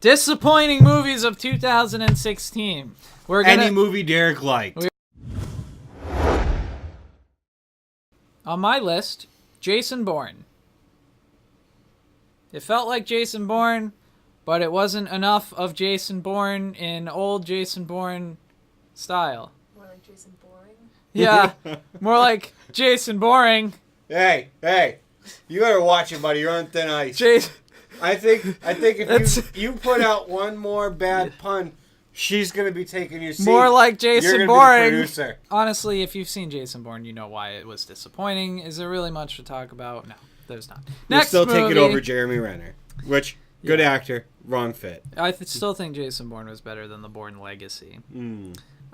Disappointing movies of 2016. Any movie Derek liked. On my list, Jason Bourne. It felt like Jason Bourne, but it wasn't enough of Jason Bourne in old Jason Bourne style. More like Jason Boring? Yeah, more like Jason Boring. Hey, you better watch it, buddy. You're on thin ice. Jason. I think if you put out one more bad pun, she's gonna be taking your seat. More like Jason You're gonna Boring. be the producer. Honestly, if you've seen Jason Bourne, you know why it was disappointing. Is there really much to talk about? No, there's not. We'll still take it over Jeremy Renner, which good actor, wrong fit. I still think Jason Bourne was better than the Bourne Legacy.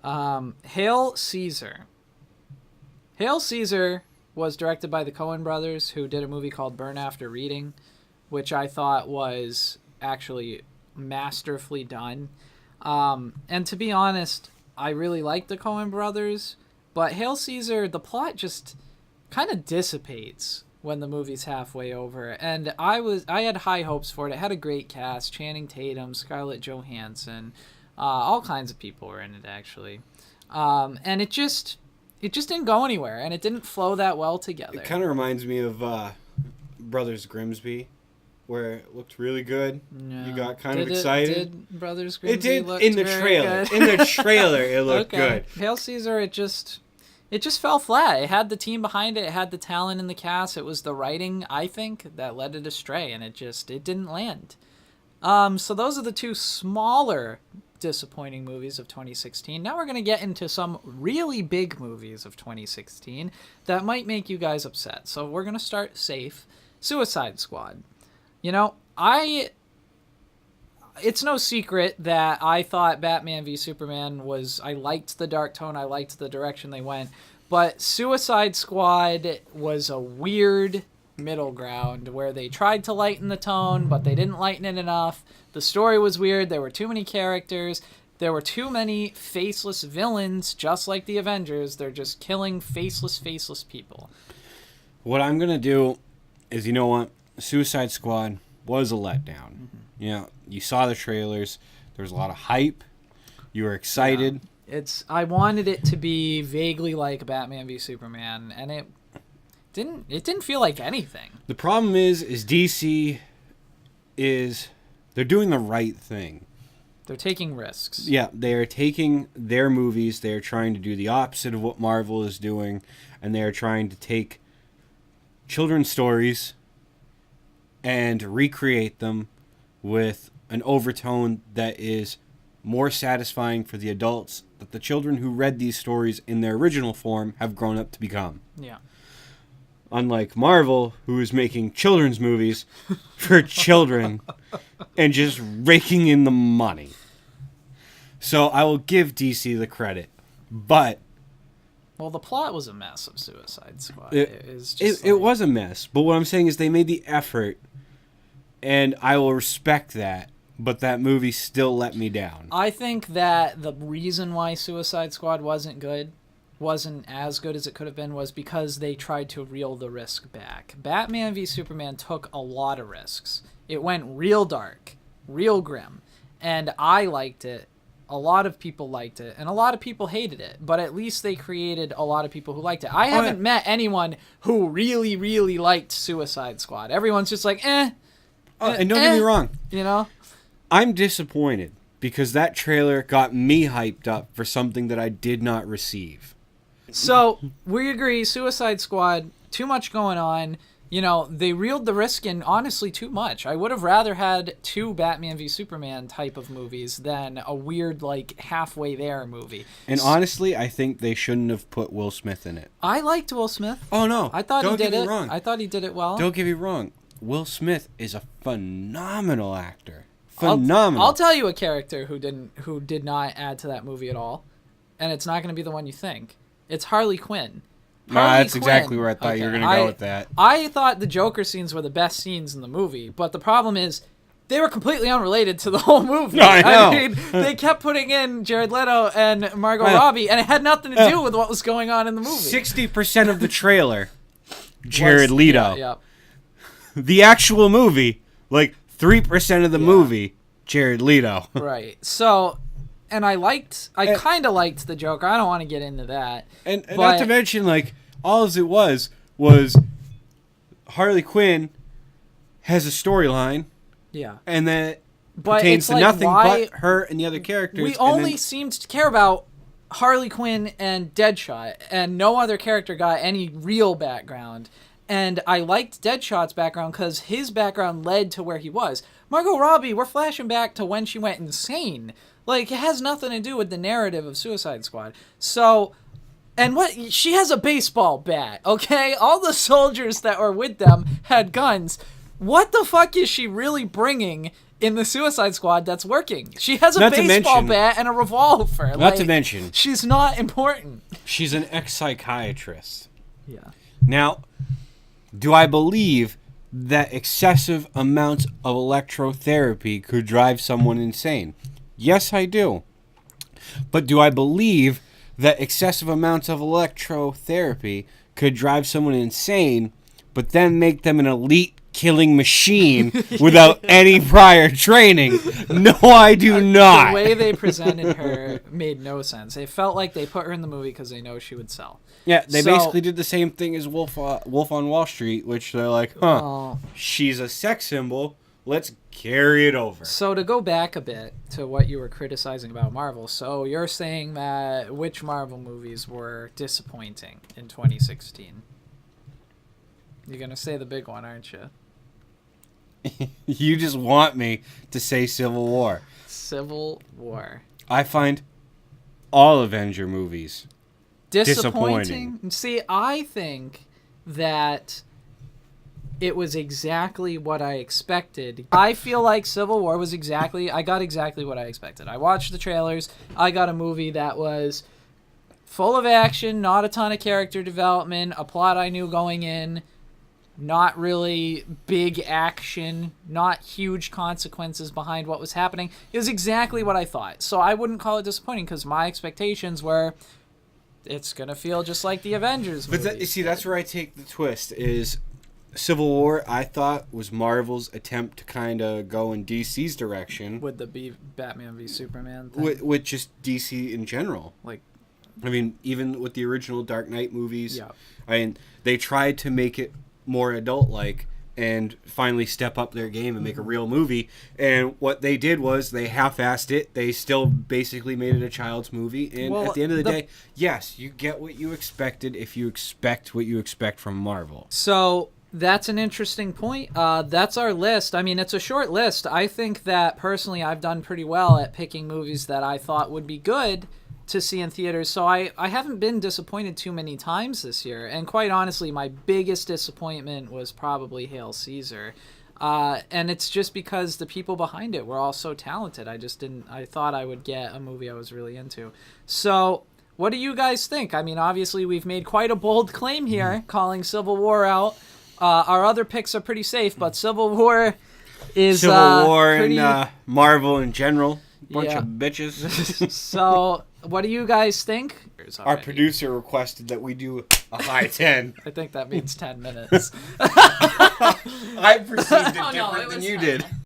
Hail Caesar. Hail Caesar was directed by the Coen brothers, who did a movie called Burn After Reading, which I thought was actually masterfully done. And to be honest, I really liked the Coen brothers, but Hail Caesar, the plot just kind of dissipates when the movie's halfway over. And I had high hopes for it. It had a great cast: Channing Tatum, Scarlett Johansson, all kinds of people were in it actually. And it just didn't go anywhere, and it didn't flow that well together. It kind of reminds me of Brothers Grimsby, where it looked really good. No. You got kind of excited. Did Brothers Grimsby It did looked in the very trailer. good? In the trailer, it looked Okay. good. Hail Caesar, it just fell flat. It had the team behind it. It had the talent in the cast. It was the writing, I think, that led it astray, and it didn't land. So those are the two smaller disappointing movies of 2016. Now we're going to get into some really big movies of 2016 that might make you guys upset. So we're going to start safe. Suicide Squad. You know, it's no secret that I thought Batman v Superman I liked the dark tone, I liked the direction they went, but Suicide Squad was a weird middle ground where they tried to lighten the tone, but they didn't lighten it enough. The story was weird, there were too many characters, there were too many faceless villains, just like the Avengers. They're just killing faceless people. What I'm going to do is, you know what? Suicide Squad was a letdown. You know, you saw the trailers. There was a lot of hype. You were excited. Yeah. I wanted it to be vaguely like Batman v Superman, and it didn't feel like anything. The problem is DC they're doing the right thing. They're taking risks. Yeah, they are taking their movies. They're trying to do the opposite of what Marvel is doing, and they're trying to take children's stories and recreate them with an overtone that is more satisfying for the adults that the children who read these stories in their original form have grown up to become. Yeah. Unlike Marvel, who is making children's movies for children and just raking in the money. So I will give DC the credit, but well, the plot was a mess of Suicide Squad. It was a mess, but what I'm saying is they made the effort, and I will respect that, but that movie still let me down. I think that the reason why Suicide Squad wasn't as good as it could have been, was because they tried to reel the risk back. Batman v Superman took a lot of risks. It went real dark, real grim, and I liked it. A lot of people liked it, and a lot of people hated it, but at least they created a lot of people who liked it. I haven't met anyone who really, really liked Suicide Squad. Everyone's just like, and don't get me wrong. You know? I'm disappointed because that trailer got me hyped up for something that I did not receive. So, we agree, Suicide Squad, too much going on. You know, they reeled the risk in, honestly, too much. I would have rather had two Batman v Superman type of movies than a weird, like, halfway there movie. And honestly, I think they shouldn't have put Will Smith in it. I liked Will Smith. Oh, no. I thought Don't he did get me it. wrong. I thought he did it well. Don't get me wrong. Will Smith is a phenomenal actor. Phenomenal. I'll tell you a character who did not add to that movie at all, and it's not going to be the one you think. It's Harley Quinn. That's exactly where I thought you were going to go with that. I thought the Joker scenes were the best scenes in the movie, but the problem is they were completely unrelated to the whole movie. I know. I mean, they kept putting in Jared Leto and Margot Robbie, and it had nothing to do with what was going on in the movie. 60% of the trailer, Jared Leto. Yeah. The actual movie, like 3% of the movie, Jared Leto. Right. So, and I kind of liked the Joker. I don't want to get into that. And not to mention, like, all as it was Harley Quinn has a storyline. Yeah. And that pertains to nothing but her and the other characters. We only seemed to care about Harley Quinn and Deadshot, and no other character got any real background. And I liked Deadshot's background because his background led to where he was. Margot Robbie, we're flashing back to when she went insane. Like, it has nothing to do with the narrative of Suicide Squad. So, and what, she has a baseball bat, okay? All the soldiers that were with them had guns. What the fuck is she really bringing in the Suicide Squad that's working? She has a baseball bat and a revolver. Not to mention, she's not important. She's an ex-psychiatrist. Yeah. Now, do I believe that excessive amounts of electrotherapy could drive someone insane? Yes, I do. But do I believe that excessive amounts of electrotherapy could drive someone insane, but then make them an elite killing machine without any prior training? No, I do not. The way they presented her made no sense. It felt like they put her in the movie because they know she would sell. Yeah, they basically did the same thing as Wolf on Wall Street, which they're like, she's a sex symbol. Let's carry it over. So to go back a bit to what you were criticizing about Marvel, so you're saying that which Marvel movies were disappointing in 2016? You're going to say the big one, aren't you? You just want me to say Civil War. Civil War. I find all Avenger movies disappointing. See, I think that it was exactly what I expected. I feel like Civil War was I got exactly what I expected. I watched the trailers. I got a movie that was full of action, not a ton of character development, a plot I knew going in, not really big action, not huge consequences behind what was happening. It was exactly what I thought. So I wouldn't call it disappointing because my expectations were it's going to feel just like the Avengers movies. But see, that's where I take the twist is Civil War, I thought, was Marvel's attempt to kind of go in DC's direction. With the Batman v Superman thing? With just DC in general. Like, I mean, even with the original Dark Knight movies, yeah. I mean, they tried to make it more adult-like and finally step up their game and make a real movie. And what they did was they half-assed it. They still basically made it a child's movie. And at the end of the day, yes, you get what you expected if you expect what you expect from Marvel. So that's an interesting point. That's our list. I mean, it's a short list. I think that personally I've done pretty well at picking movies that I thought would be good to see in theaters. So I haven't been disappointed too many times this year. And quite honestly, my biggest disappointment was probably Hail Caesar. And it's just because the people behind it were all so talented. I thought I would get a movie I was really into. So what do you guys think? I mean, obviously we've made quite a bold claim here, calling Civil War out. Our other picks are pretty safe, but Civil War is Civil War pretty... and Marvel in general. Bunch of bitches. So, what do you guys think? Our producer requested that we do a high 10. I think that means 10 minutes. I perceived it different than you did.